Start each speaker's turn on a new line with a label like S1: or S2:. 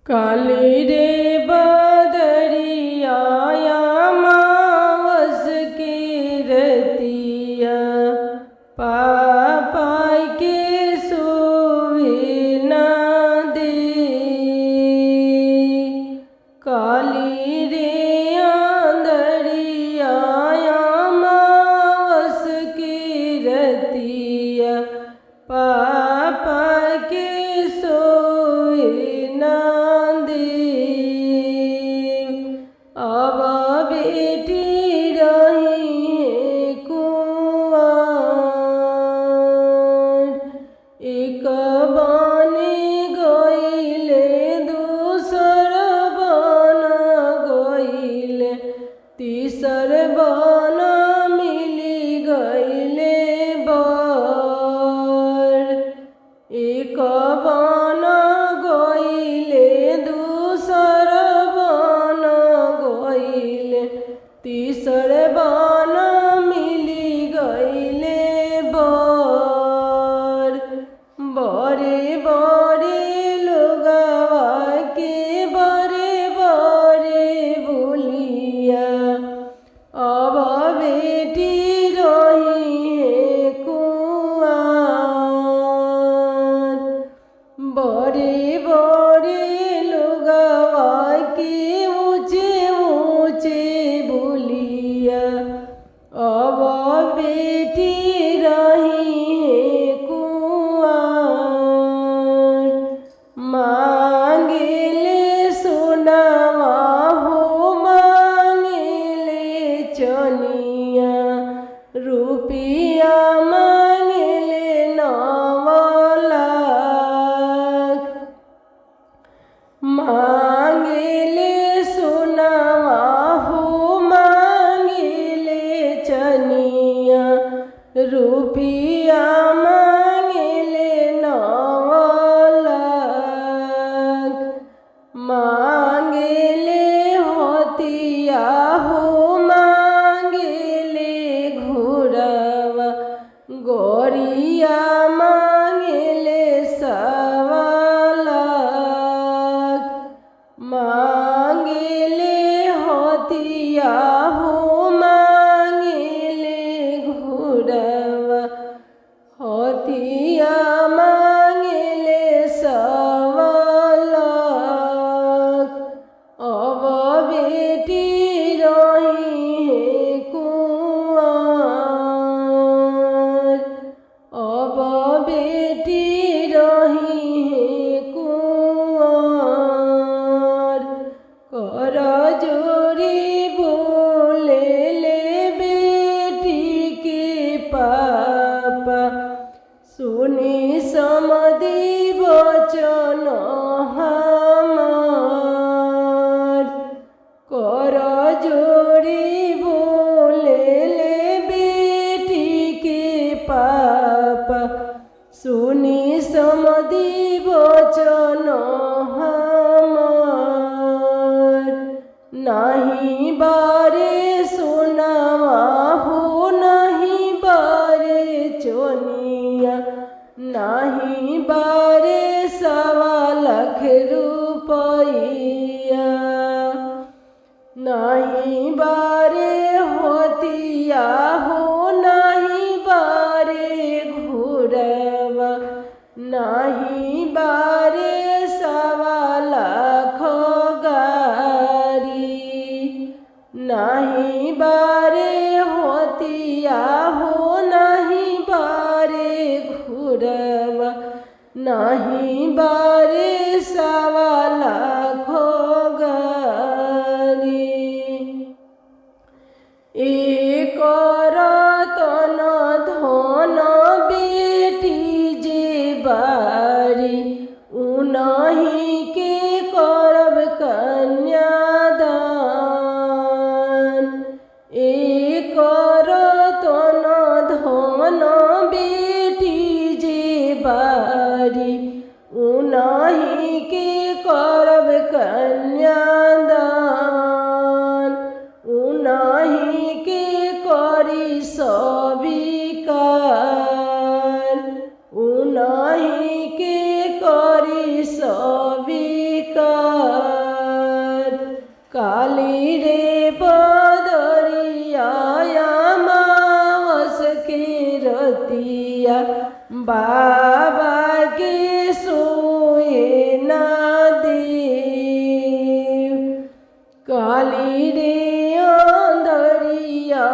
S1: काली रे बदरिया मावस की रतिया पापा के सुविना दे। काली रे आंधरिया मावस की रतिया पापा के सुविना अब बेटी रही है कुंवार। एक बने गईले दूसर बन गईले तीसर बन मिली गईले बर। एक बन गईले दूसर बन गईले तीसर बन मिली गईले बर। बड़े बड़े लोगवा के बड़े बड़े बोलिया अब बेटी रही है कुंवार। बड़े बड़े लोगवा के ऊंचे ऊंचे बोलिया अब बेटी रही है कुंवार। मांगेले सोनावा हो मांगेले चनिया रुपया मांगेले 9 लाख। मांगेले सोनावा हो मांगेले चनिया रुपया मांगेले 9 लाख। मांगेले होतिया हो मांगेले घोड़ावा गोरिया मांगेले 1.25 लाख। मांगेले होतिया हो मांगेले घोड़ावा होतिया मांगेले 1.25 लाख। अब बेटी रही है कुंवार। अब बेटी रही है कुंवार। कर जोरी बोले ले बेटी के पापा सुनी समधी वचन हमार। कर जोरी बोले ले बेटी के पापा सुनी समधी वचन हमार। नहीं बारे सोनावा हो नहीं बारे चनिया नहीं बारे 1.25 लाख रुपया। नहीं बारे होतिया हो नहीं बारे घोड़ावा नहीं बारे 1.25 लाख गारी। नहीं बारे होतिया हो नहीं बारे घोड़ावा नहीं बारे 1.25 लाख गारी। काली रे बदरिया मावस के रतिया बाबा के सोए ना देव काली रे अंधरिया